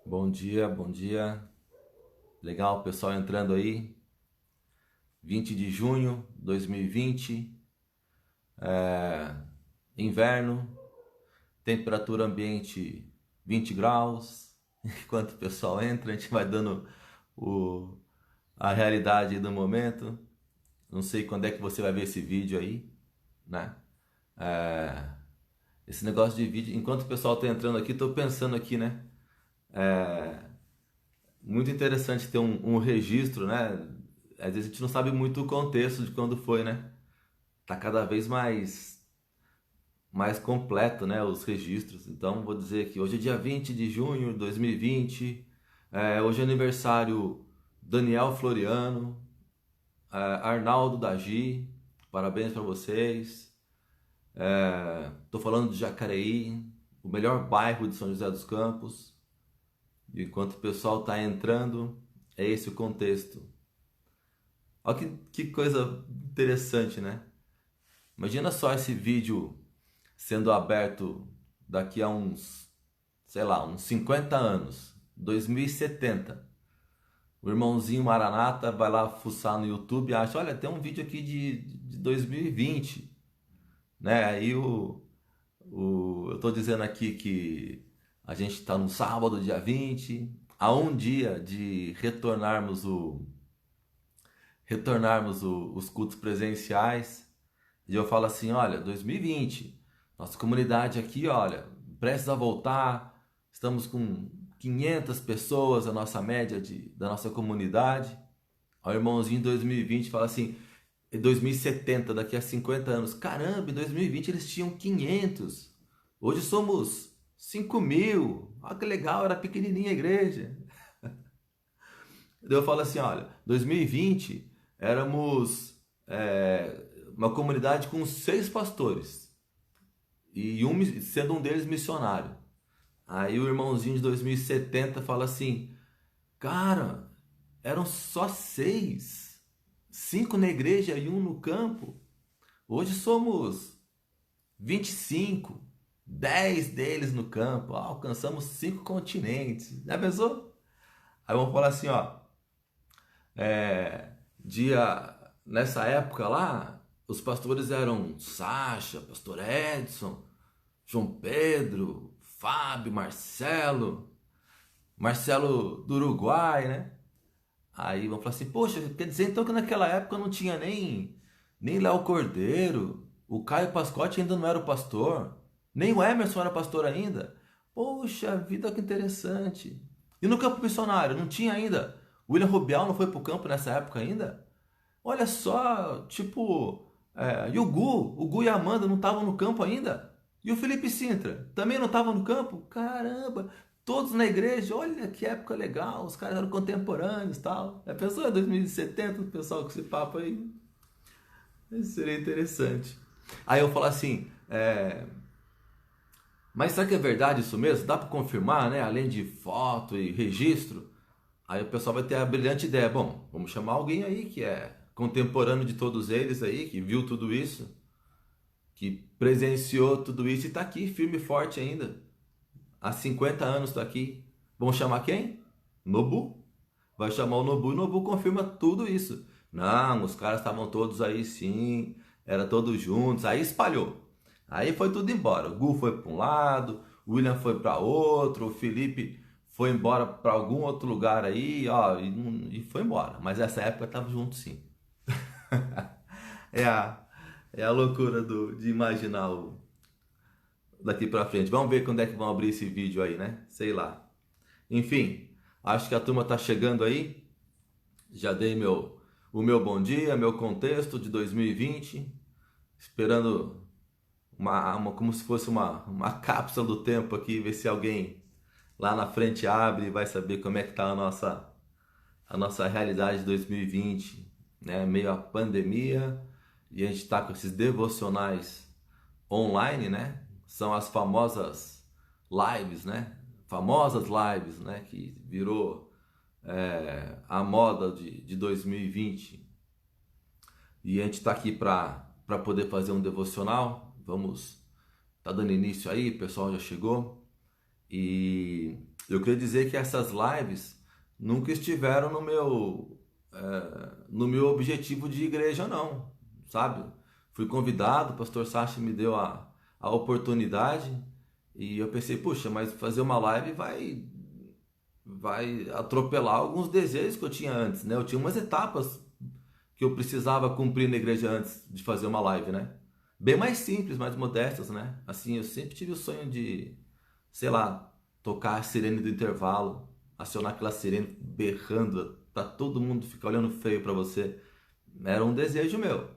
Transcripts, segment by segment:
Bom dia, bom dia. Legal, pessoal entrando aí. 20 de junho de 2020, inverno, temperatura ambiente 20 graus. Enquanto o pessoal entra, a gente vai dando o, a realidade do momento. Não sei quando é que você vai ver esse vídeo aí, né? É, esse negócio de vídeo, enquanto o pessoal tá entrando aqui, tô pensando aqui, né? Muito interessante ter um registro, né? Às vezes a gente não sabe muito o contexto de quando foi, né? Tá cada vez mais completo, né, os registros. Então, vou dizer que hoje é dia 20 de junho de 2020, hoje é aniversário Daniel Floriano, Arnaldo Dagi, parabéns para vocês. Tô falando de Jacareí, o melhor bairro de São José dos Campos. E enquanto o pessoal tá entrando, é esse o contexto. Olha que coisa interessante, né? Imagina só esse vídeo sendo aberto daqui a uns, sei lá, uns 50 anos, 2070. O irmãozinho Maranata vai lá fuçar no YouTube e acha, olha, tem um vídeo aqui de 2020, né? Aí eu tô dizendo aqui que a gente está no sábado, dia 20, a um dia de retornarmos os cultos presenciais. E eu falo assim, olha, 2020, nossa comunidade aqui, olha, prestes a voltar, estamos com 500 pessoas, a nossa média da nossa comunidade. Aí o irmãozinho em 2020 fala assim, em 2070, daqui a 50 anos, caramba, em 2020 eles tinham 500, hoje somos 5.000, olha que legal, era pequenininha a igreja. Daí eu falo assim, olha, 2020 éramos uma comunidade com 6 pastores e sendo um deles missionário. Aí o irmãozinho de 2070 fala assim, cara, eram só 6, 5 na igreja e um no campo. Hoje somos 25, 10 deles no campo, alcançamos 5 continentes. Já pensou? Aí vamos falar assim, ó, é, dia nessa época lá, os pastores eram Sacha, pastor Edson, João Pedro, Fábio, Marcelo do Uruguai, né? Aí vão falar assim, poxa, quer dizer então que naquela época não tinha nem Léo Cordeiro, o Caio Pascotti ainda não era o pastor, nem o Emerson era pastor ainda. Poxa vida, que interessante. E no campo missionário, não tinha ainda? William Rubial não foi pro campo nessa época ainda? Olha só, tipo, e o Gu e a Amanda não estavam no campo ainda? E o Felipe Sintra também não estava no campo? Caramba, todos na igreja, olha que época legal, os caras eram contemporâneos e tal. A pessoa é 2070, o pessoal com esse papo aí, isso seria interessante. Aí eu falo assim, mas será que é verdade isso mesmo? Dá para confirmar, né? Além de foto e registro? Aí o pessoal vai ter a brilhante ideia. Bom, vamos chamar alguém aí que é contemporâneo de todos eles aí, que viu tudo isso, que presenciou tudo isso e está aqui firme e forte ainda. Há 50 anos está aqui. Vamos chamar quem? Nobu. Vai chamar o Nobu e o Nobu confirma tudo isso. Não, os caras estavam todos aí sim, era todos juntos. Aí espalhou. Aí foi tudo embora. O Gu foi para um lado, o William foi para outro, o Felipe foi embora para algum outro lugar aí, ó, e foi embora. Mas essa época tava junto sim. É a, é a loucura de imaginar daqui pra frente. Vamos ver quando é que vão abrir esse vídeo aí, né? Sei lá. Enfim, acho que a turma tá chegando aí. Já dei o meu bom dia, meu contexto de 2020, esperando como se fosse uma cápsula do tempo aqui, ver se alguém lá na frente abre e vai saber como é que tá a nossa realidade de 2020, né? Meio a pandemia, e a gente está com esses devocionais online, né? São as famosas lives, né? Famosas lives, né? Que virou a moda de 2020. E a gente está aqui para poder fazer um devocional. Tá dando início aí, o pessoal já chegou. E Eu queria dizer que essas lives nunca estiveram no meu objetivo de igreja, não, sabe? Fui convidado, o pastor Sacha me deu a oportunidade e eu pensei, puxa, mas fazer uma live vai atropelar alguns desejos que eu tinha antes, né? Eu tinha umas etapas que eu precisava cumprir na igreja antes de fazer uma live, né? Bem mais simples, mais modestas, né? Assim, eu sempre tive o sonho de, sei lá, tocar a sirene do intervalo, acionar aquela sirene berrando, pra todo mundo ficar olhando feio pra você. Era um desejo meu.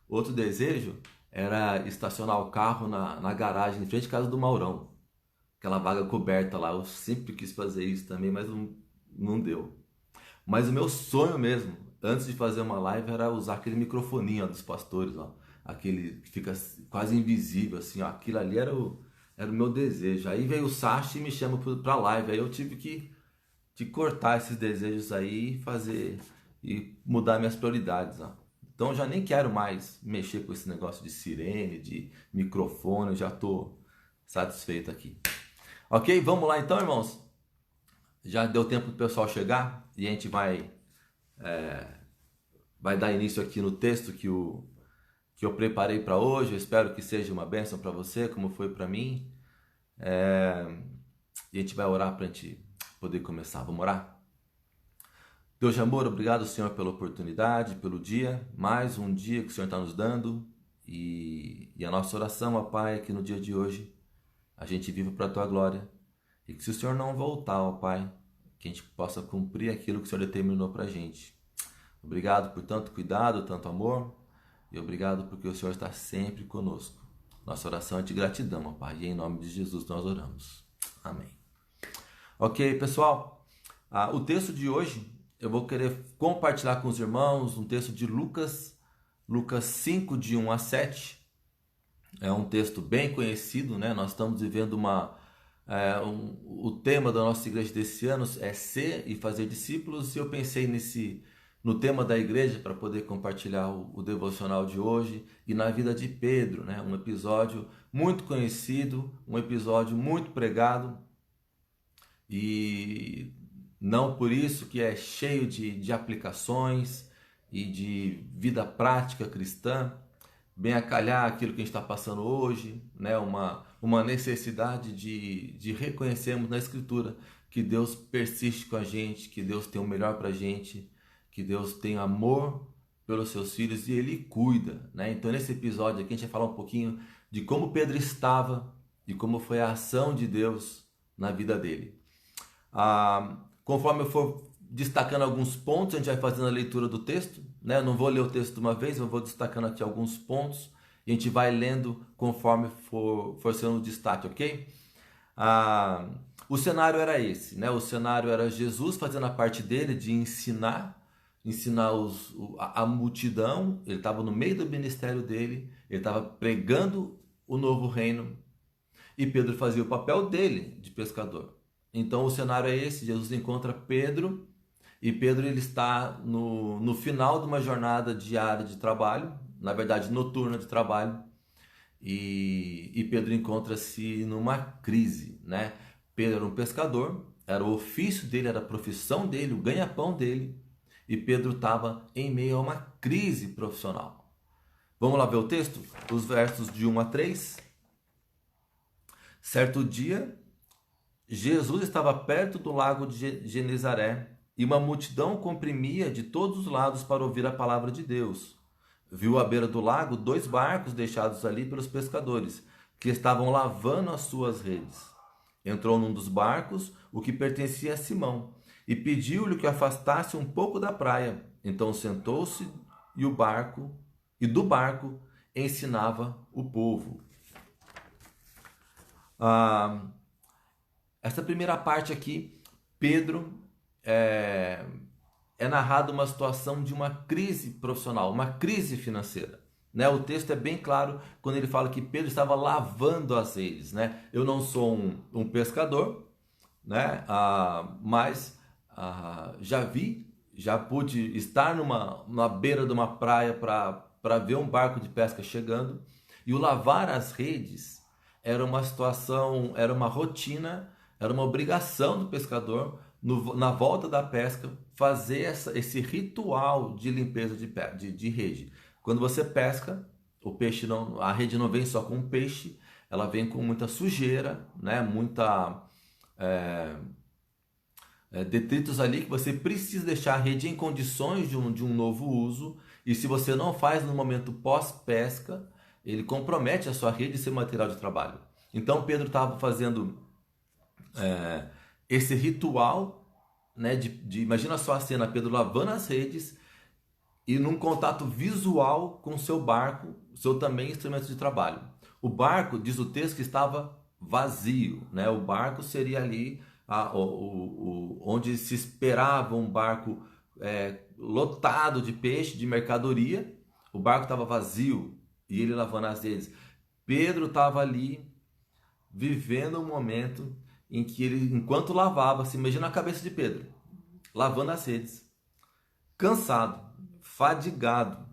Outro desejo era estacionar o carro na garagem, em frente à casa do Maurão. Aquela vaga coberta lá. Eu sempre quis fazer isso também, mas não deu. Mas o meu sonho mesmo, antes de fazer uma live, era usar aquele microfoninho ó, dos pastores, ó, aquele que fica quase invisível, assim, ó, aquilo ali era o meu desejo. Aí veio o Sacha e me chama pra live, aí eu tive que cortar esses desejos aí e fazer, e mudar minhas prioridades, ó. Então eu já nem quero mais mexer com esse negócio de sirene, de microfone, eu já tô satisfeito aqui. Ok? Vamos lá então, irmãos? Já deu tempo do pessoal chegar e a gente vai dar início aqui no texto que eu preparei para hoje. Eu espero que seja uma bênção para você, como foi para mim. E a gente vai orar para a gente poder começar. Vamos orar? Deus de amor, obrigado, Senhor, pela oportunidade, pelo dia, mais um dia que o Senhor está nos dando. E a nossa oração, ó Pai, é que no dia de hoje a gente viva para a Tua glória. E que se o Senhor não voltar, ó Pai, que a gente possa cumprir aquilo que o Senhor determinou para a gente. Obrigado por tanto cuidado, tanto amor. E obrigado porque o Senhor está sempre conosco. Nossa oração é de gratidão, ó Pai. E em nome de Jesus nós oramos. Amém. Ok, pessoal. O texto de hoje eu vou querer compartilhar com os irmãos um texto de Lucas 5, de 1 a 7. É um texto bem conhecido, né? Nós estamos vivendo o tema da nossa igreja desse ano é ser e fazer discípulos, e eu pensei no tema da igreja para poder compartilhar o devocional de hoje e na vida de Pedro, né? Um episódio muito conhecido, um episódio muito pregado e não por isso que é cheio de aplicações e de vida prática cristã, bem a calhar aquilo que a gente está passando hoje, né? Uma necessidade de reconhecermos na Escritura que Deus persiste com a gente, que Deus tem o melhor para a gente, que Deus tem amor pelos seus filhos e Ele cuida, né? Então nesse episódio aqui a gente vai falar um pouquinho de como Pedro estava e como foi a ação de Deus na vida dele. Conforme eu for destacando alguns pontos, a gente vai fazendo a leitura do texto, né? Eu não vou ler o texto de uma vez, eu vou destacando aqui alguns pontos e a gente vai lendo conforme for sendo o destaque, ok? O cenário era esse, né? O cenário era Jesus fazendo a parte dele de ensinar a multidão. Ele estava no meio do ministério dele, ele estava pregando o novo reino e Pedro fazia o papel dele de pescador. Então o cenário é esse: Jesus encontra Pedro e Pedro ele está no final de uma jornada diária de trabalho, na verdade noturna de trabalho, e Pedro encontra-se numa crise, né? Pedro era um pescador, era o ofício dele, era a profissão dele, o ganha-pão dele, e Pedro estava em meio a uma crise profissional. Vamos lá ver o texto? Os versos de 1 a 3. Certo dia, Jesus estava perto do lago de Genezaré e uma multidão comprimia de todos os lados para ouvir a palavra de Deus. Viu à beira do lago 2 barcos deixados ali pelos pescadores, que estavam lavando as suas redes. Entrou num dos barcos, o que pertencia a Simão, e pediu-lhe que o afastasse um pouco da praia. Então sentou-se e do barco ensinava o povo. Essa primeira parte aqui, Pedro é narrado uma situação de uma crise profissional, uma crise financeira, né? O texto é bem claro quando ele fala que Pedro estava lavando as redes, né? Eu não sou um pescador, né? Mas já pude estar na beira de uma praia para ver um barco de pesca chegando, e o lavar as redes era uma situação, era uma rotina, Era uma obrigação do pescador, na volta da pesca, fazer esse ritual de limpeza de rede. Quando você pesca, a rede não vem só com peixe, ela vem com muita sujeira, né? Detritos ali que você precisa deixar a rede em condições de um novo uso. E se você não faz no momento pós-pesca, ele compromete a sua rede e seu material de trabalho. Então Pedro estava fazendo esse ritual, né, imagina só a cena, Pedro lavando as redes e num contato visual com o seu barco, seu também instrumento de trabalho. O barco, diz o texto, que estava vazio, né? O barco seria ali onde se esperava um barco lotado de peixe, de mercadoria. O barco estava vazio e ele lavando as redes. Pedro estava ali vivendo um momento em que ele, enquanto lavava, se imagina a cabeça de Pedro, lavando as redes, cansado, fadigado.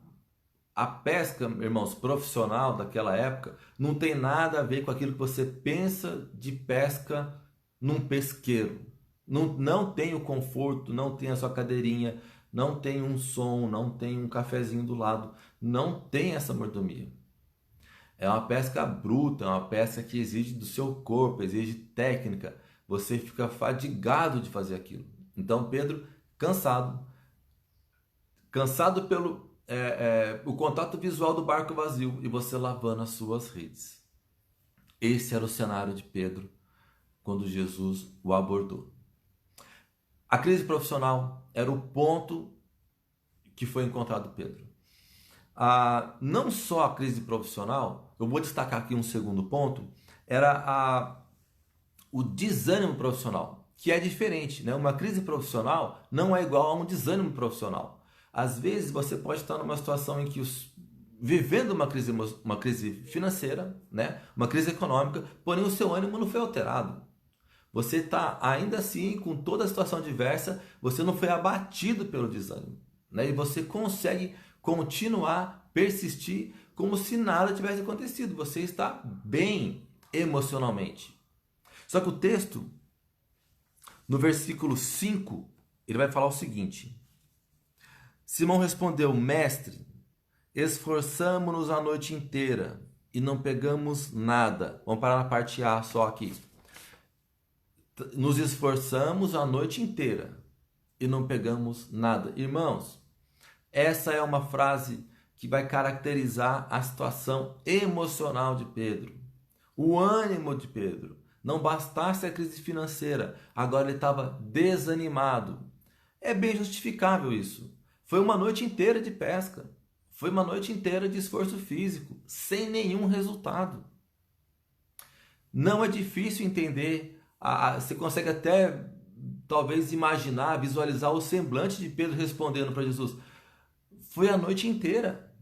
A pesca, irmãos, profissional daquela época não tem nada a ver com aquilo que você pensa de pesca num pesqueiro. Não tem o conforto, não tem a sua cadeirinha, não tem um som, não tem um cafezinho do lado, não tem essa mordomia. É uma pesca bruta, é uma pesca que exige do seu corpo, exige técnica. Você fica fadigado de fazer aquilo. Então Pedro, cansado pelo o contato visual do barco vazio e você lavando as suas redes. Esse era o cenário de Pedro quando Jesus o abordou. A crise profissional era o ponto que foi encontrado Pedro. Não só a crise profissional, eu vou destacar aqui um segundo ponto, era o desânimo profissional, que é diferente, né? Uma crise profissional não é igual a um desânimo profissional. Às vezes você pode estar numa situação em que vivendo uma crise financeira, né? Uma crise econômica, porém o seu ânimo não foi alterado. Você está ainda assim com toda a situação adversa, você não foi abatido pelo desânimo, né? E você consegue continuar, persistir como se nada tivesse acontecido. Você está bem emocionalmente. Só que o texto, no versículo 5, ele vai falar o seguinte: Simão respondeu: Mestre, esforçamo-nos a noite inteira e não pegamos nada. Vamos parar na parte A só aqui. Nos esforçamos a noite inteira e não pegamos nada. Irmãos, essa é uma frase que vai caracterizar a situação emocional de Pedro. O ânimo de Pedro. Não bastasse a crise financeira, agora ele estava desanimado. É bem justificável isso. Foi uma noite inteira de pesca. Foi uma noite inteira de esforço físico, sem nenhum resultado. Não é difícil entender. Você consegue até, talvez, imaginar, visualizar o semblante de Pedro respondendo para Jesus. Foi a noite inteira.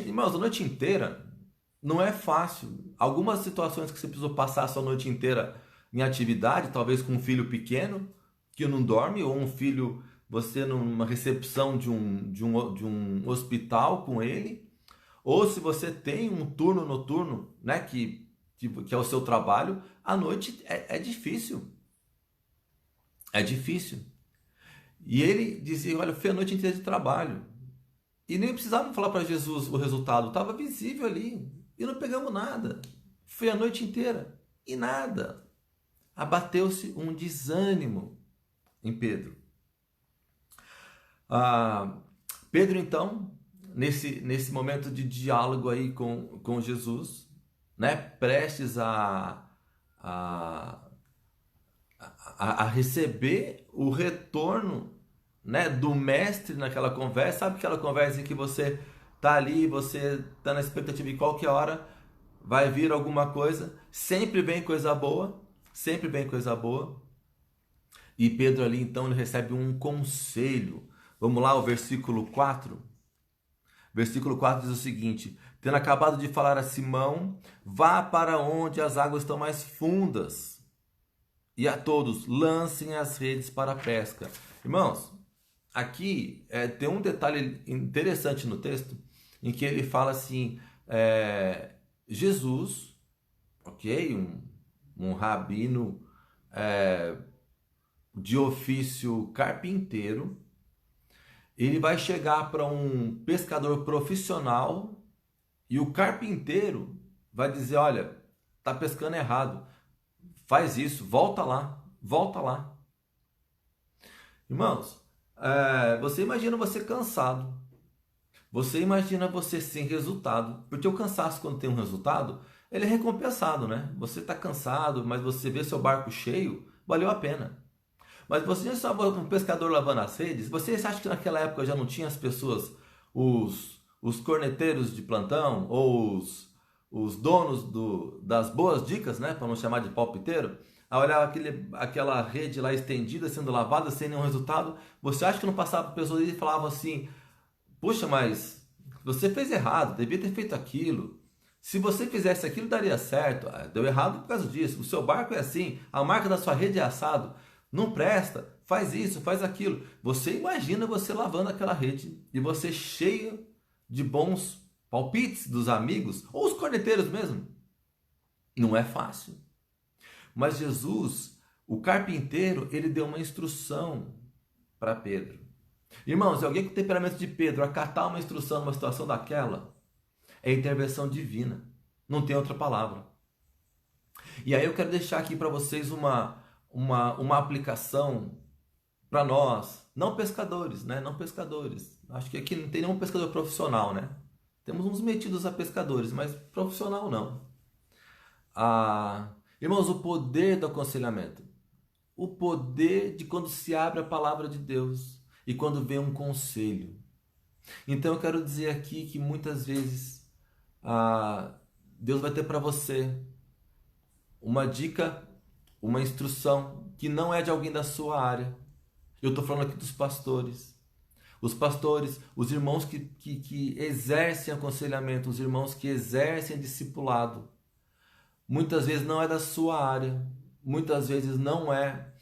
Irmãos, a noite inteira não é fácil. Algumas situações que você precisou passar a sua noite inteira em atividade, talvez com um filho pequeno, que não dorme, ou um filho, você numa recepção de um hospital com ele, ou se você tem um turno noturno, né, que é o seu trabalho, a noite é difícil. É difícil. E ele dizia, olha, foi a noite inteira de trabalho. E nem precisava falar para Jesus o resultado, estava visível ali. E não pegamos nada. Foi a noite inteira e nada. Abateu-se um desânimo em Pedro. Pedro, então, nesse momento de diálogo aí com Jesus, né, prestes a receber o retorno, né, do mestre naquela conversa. Sabe aquela conversa em que você tá ali, você tá na expectativa de qualquer hora vai vir alguma coisa, sempre vem coisa boa, sempre vem coisa boa. E Pedro ali então ele recebe um conselho. Vamos lá, o versículo 4. Versículo 4 diz o seguinte: tendo acabado de falar a Simão, vá para onde as águas estão mais fundas, e a todos lancem as redes para a pesca. Irmãos, aqui tem um detalhe interessante no texto, em que ele fala assim, Jesus, ok, um rabino de ofício carpinteiro, ele vai chegar para um pescador profissional e o carpinteiro vai dizer: olha, tá pescando errado, faz isso, volta lá, volta lá. Irmãos, você imagina você cansado, você imagina você sem resultado, porque o cansaço, quando tem um resultado, ele é recompensado, né? Você está cansado, mas você vê seu barco cheio, valeu a pena. Mas você já estava um pescador lavando as redes? Você acha que naquela época já não tinha as pessoas, os corneteiros de plantão, ou os donos das boas dicas, né? Para não chamar de palpiteiro, a olhar aquela rede lá estendida, sendo lavada, sem nenhum resultado? Você acha que não passava por pessoas e falavam assim: puxa, mas você fez errado, devia ter feito aquilo. Se você fizesse aquilo, daria certo. Deu errado por causa disso. O seu barco é assim, a marca da sua rede é assado. Não presta, faz isso, faz aquilo. Você imagina você lavando aquela rede e você cheio de bons palpites dos amigos, ou os corneteiros mesmo. Não é fácil. Mas Jesus, o carpinteiro, ele deu uma instrução para Pedro. Irmãos, alguém com o temperamento de Pedro acatar uma instrução numa situação daquela é intervenção divina. Não tem outra palavra. E aí eu quero deixar aqui para vocês uma aplicação para nós, não pescadores, né? Não pescadores. Acho que aqui não tem nenhum pescador profissional, né? Temos uns metidos a pescadores, mas profissional não. Irmãos, o poder do aconselhamento. O poder de quando se abre a palavra de Deus e quando vem um conselho. Então eu quero dizer aqui que muitas vezes Deus vai ter para você uma dica, uma instrução que não é de alguém da sua área. Eu estou falando aqui dos pastores. Os pastores, os irmãos que exercem aconselhamento, os irmãos que exercem discipulado. Muitas vezes não é da sua área, muitas vezes não é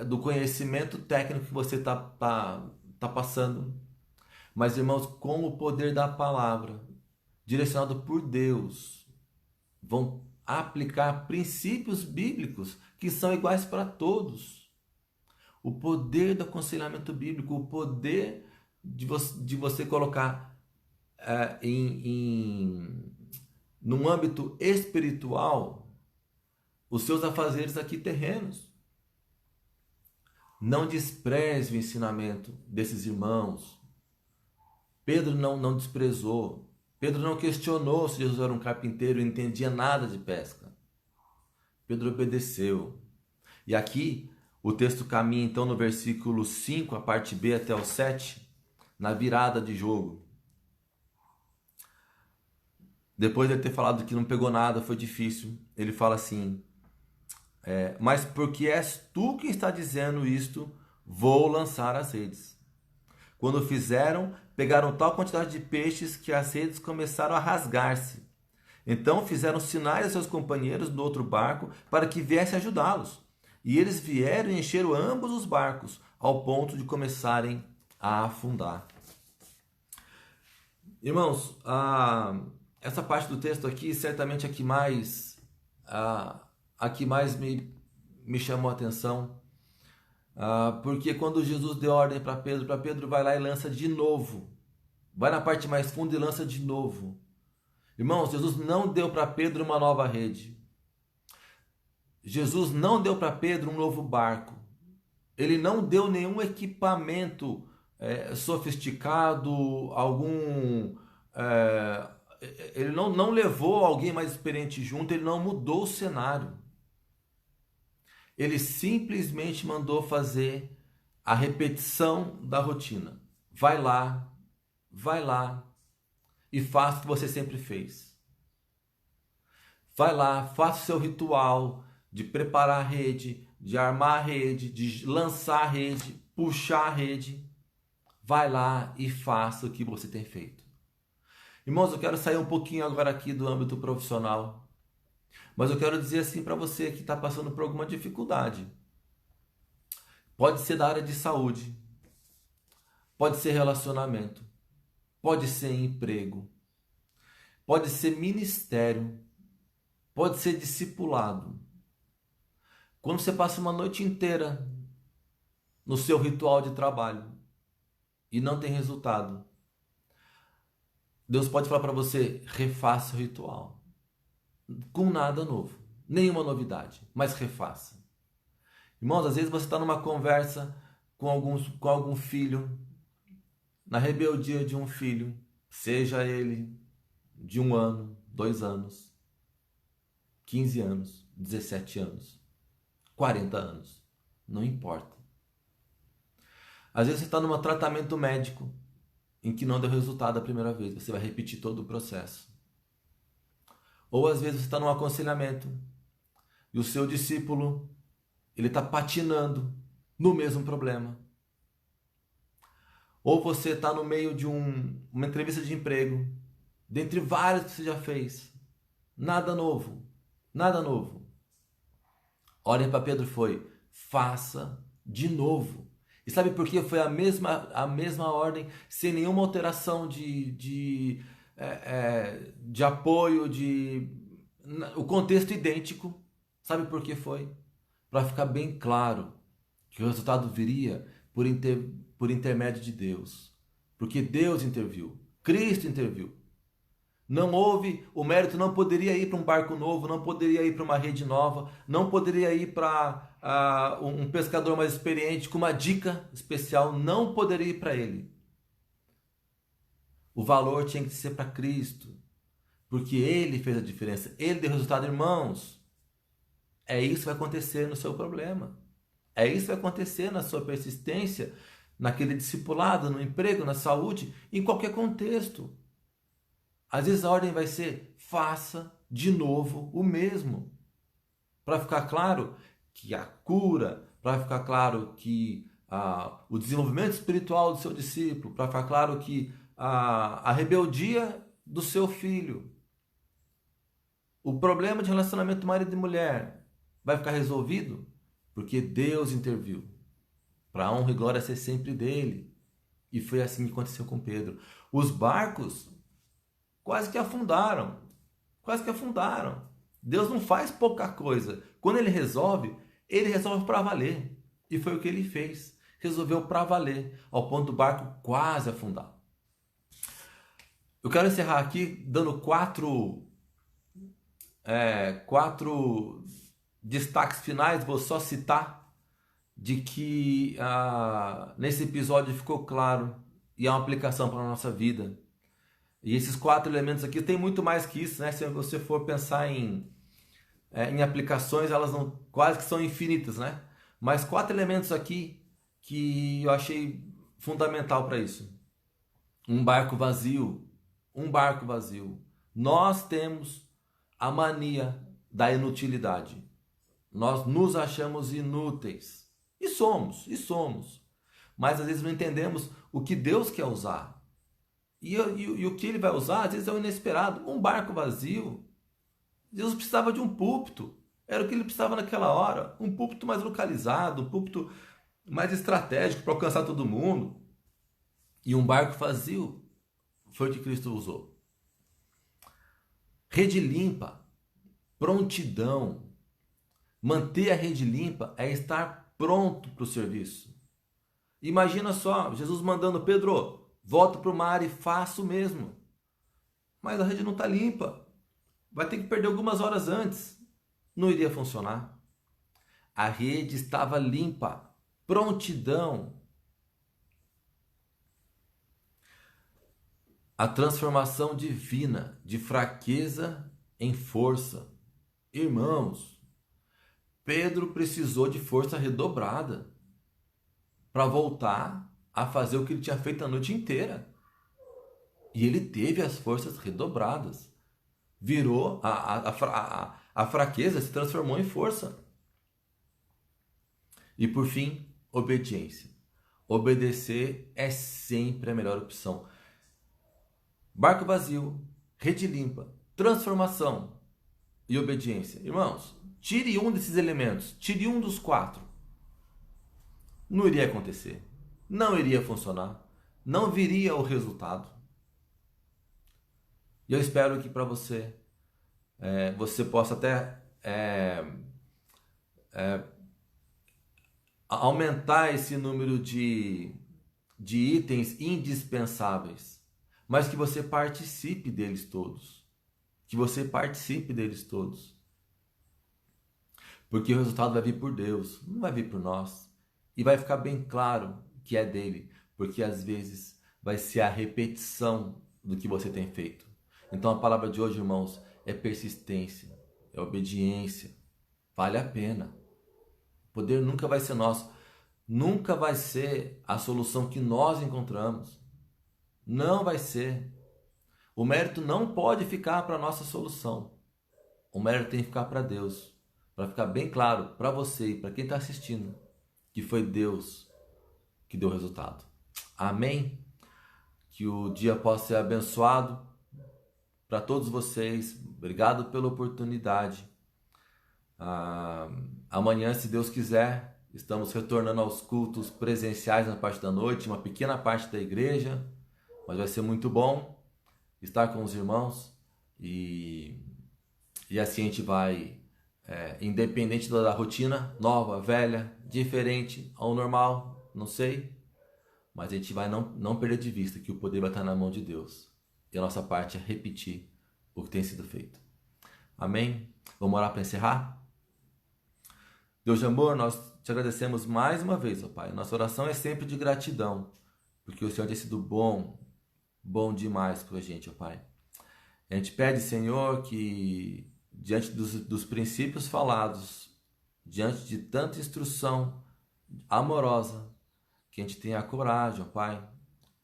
do conhecimento técnico que você tá passando. Mas, irmãos, com o poder da palavra, direcionado por Deus, vão aplicar princípios bíblicos que são iguais para todos. O poder do aconselhamento bíblico, o poder de você colocar num âmbito espiritual os seus afazeres aqui terrenos. Não despreze o ensinamento desses irmãos. Pedro não desprezou. Pedro não questionou se Jesus era um carpinteiro e entendia nada de pesca. Pedro obedeceu. E aqui o texto caminha então no versículo 5, a parte B até o 7, na virada de jogo. Depois de ele ter falado que não pegou nada, foi difícil, ele fala assim: mas porque és tu quem está dizendo isto, vou lançar as redes. Quando fizeram, pegaram tal quantidade de peixes que as redes começaram a rasgar-se. Então fizeram sinais a seus companheiros do outro barco para que viessem ajudá-los. E eles vieram e encheram ambos os barcos, ao ponto de começarem a afundar. Irmãos, essa parte do texto aqui, certamente a que mais me chamou a atenção. Porque quando Jesus deu ordem para Pedro vai lá e lança de novo. Vai na parte mais funda e lança de novo. Irmãos, Jesus não deu para Pedro uma nova rede. Jesus não deu para Pedro um novo barco. Ele não deu nenhum equipamento sofisticado, ele não levou alguém mais experiente junto, ele não mudou o cenário. Ele simplesmente mandou fazer a repetição da rotina. Vai lá e faça o que você sempre fez. Vai lá, faça o seu ritual de preparar a rede, de armar a rede, de lançar a rede, puxar a rede. Vai lá e faça o que você tem feito. Irmãos, eu quero sair um pouquinho agora aqui do âmbito profissional. Mas eu quero dizer assim para você que está passando por alguma dificuldade. Pode ser da área de saúde, pode ser relacionamento, pode ser emprego, pode ser ministério, pode ser discipulado, Quando você passa uma noite inteira no seu ritual de trabalho e não tem resultado, Deus pode falar para você: refaça o ritual. Com nada novo, nenhuma novidade, mas refaça. Irmãos, às vezes você está numa conversa com algum filho, na rebeldia de um filho, seja ele de 1 ano, 2 anos, 15 anos, 17 anos, 40 anos, não importa. Às vezes você está num tratamento médico em que não deu resultado a primeira vez, você vai repetir todo o processo. Ou às vezes você está num aconselhamento e o seu discípulo ele está patinando no mesmo problema. Ou você está no meio de uma entrevista de emprego, dentre várias que você já fez, nada novo, nada novo. A ordem para Pedro foi: faça de novo. E sabe por quê? Foi a mesma ordem, sem nenhuma alteração de apoio, o contexto idêntico. Sabe por que foi? Para ficar bem claro que o resultado viria por intermédio de Deus. Porque Deus interviu, Cristo interviu. Não houve, o mérito não poderia ir para um barco novo, não poderia ir para uma rede nova, não poderia ir para um pescador mais experiente com uma dica especial, não poderia ir para ele. O valor tinha que ser para Cristo, porque Ele fez a diferença, Ele deu resultado, irmãos. É isso que vai acontecer no seu problema, é isso que vai acontecer na sua persistência, naquele discipulado, no emprego, na saúde, em qualquer contexto. Às vezes a ordem vai ser: faça de novo o mesmo. Para ficar claro que a cura, para ficar claro que o desenvolvimento espiritual do seu discípulo, para ficar claro que a rebeldia do seu filho, o problema de relacionamento marido e mulher vai ficar resolvido porque Deus interviu. Para a honra e glória ser sempre dele. E foi assim que aconteceu com Pedro. Os barcos quase que afundaram. Quase que afundaram. Deus não faz pouca coisa. Quando ele resolve para valer. E foi o que ele fez. Resolveu para valer, ao ponto do barco quase afundar. Eu quero encerrar aqui dando quatro destaques finais. Vou só citar de que nesse episódio ficou claro e é uma aplicação para a nossa vida. E esses 4 elementos aqui tem muito mais que isso, né? Se você for pensar em aplicações, elas não, quase que são infinitas, né? Mas 4 elementos aqui que eu achei fundamental para isso. Um barco vazio. Um barco vazio. Nós temos a mania da inutilidade. Nós nos achamos inúteis. E somos. Mas às vezes não entendemos o que Deus quer usar. E o que ele vai usar, às vezes, é o inesperado. Um barco vazio. Jesus precisava de um púlpito. Era o que ele precisava naquela hora. Um púlpito mais localizado, um púlpito mais estratégico para alcançar todo mundo. E um barco vazio foi o que Cristo usou. Rede limpa, prontidão. Manter a rede limpa é estar pronto para o serviço. Imagina só, Jesus mandando: Pedro, volta para o mar e faça o mesmo. Mas a rede não está limpa. Vai ter que perder algumas horas antes. Não iria funcionar. A rede estava limpa. Prontidão. A transformação divina de fraqueza em força. Irmãos, Pedro precisou de força redobrada para voltar a fazer o que ele tinha feito a noite inteira. E ele teve as forças redobradas. Virou, a fraqueza se transformou em força. E por fim, obediência. Obedecer é sempre a melhor opção. Barco vazio, rede limpa, transformação e obediência. Irmãos, tire um desses elementos, tire um dos 4. Não iria acontecer. Não iria funcionar. Não viria o resultado. E eu espero que para você, você possa até aumentar esse número de itens indispensáveis, mas que você participe deles todos. Que você participe deles todos. Porque o resultado vai vir por Deus, não vai vir por nós. E vai ficar bem claro que é dele, porque às vezes vai ser a repetição do que você tem feito. Então a palavra de hoje, irmãos, é persistência, é obediência. Vale a pena. O poder nunca vai ser nosso. Nunca vai ser a solução que nós encontramos. Não vai ser. O mérito não pode ficar para a nossa solução. O mérito tem que ficar para Deus. Para ficar bem claro para você e para quem está assistindo que foi Deus que deu o resultado. Amém? Que o dia possa ser abençoado para todos vocês. Obrigado pela oportunidade. Amanhã, se Deus quiser, estamos retornando aos cultos presenciais na parte da noite, uma pequena parte da igreja, mas vai ser muito bom estar com os irmãos e assim a gente vai, independente da rotina, nova, velha, diferente, ao normal, não sei, mas a gente vai não perder de vista que o poder vai estar na mão de Deus e a nossa parte é repetir o que tem sido feito. Amém? Vamos orar para encerrar? Deus de amor, nós te agradecemos mais uma vez, ó Pai. Nossa oração é sempre de gratidão, porque o Senhor tem sido bom demais para a gente, ó Pai. A gente pede, Senhor, que diante dos princípios falados, diante de tanta instrução amorosa, que a gente tenha a coragem, ó Pai,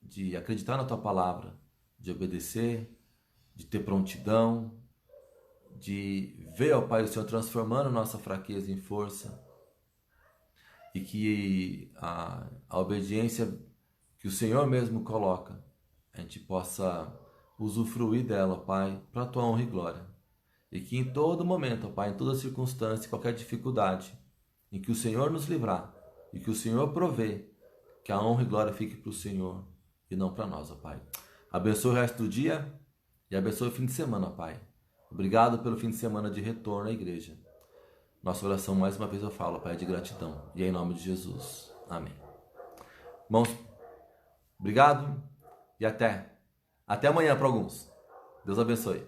de acreditar na Tua palavra, de obedecer, de ter prontidão, de ver, ó Pai, o Senhor transformando nossa fraqueza em força e que a obediência que o Senhor mesmo coloca, a gente possa usufruir dela, ó Pai, para a Tua honra e glória. E que em todo momento, ó Pai, em toda circunstância, qualquer dificuldade, em que o Senhor nos livrar e que o Senhor provê, que a honra e glória fique para o Senhor e não para nós, ó Pai. Abençoe o resto do dia e abençoe o fim de semana, ó Pai. Obrigado pelo fim de semana de retorno à igreja. Nossa oração, mais uma vez eu falo, Pai, é de gratidão. E é em nome de Jesus. Amém. Irmãos, obrigado e até amanhã para alguns. Deus abençoe.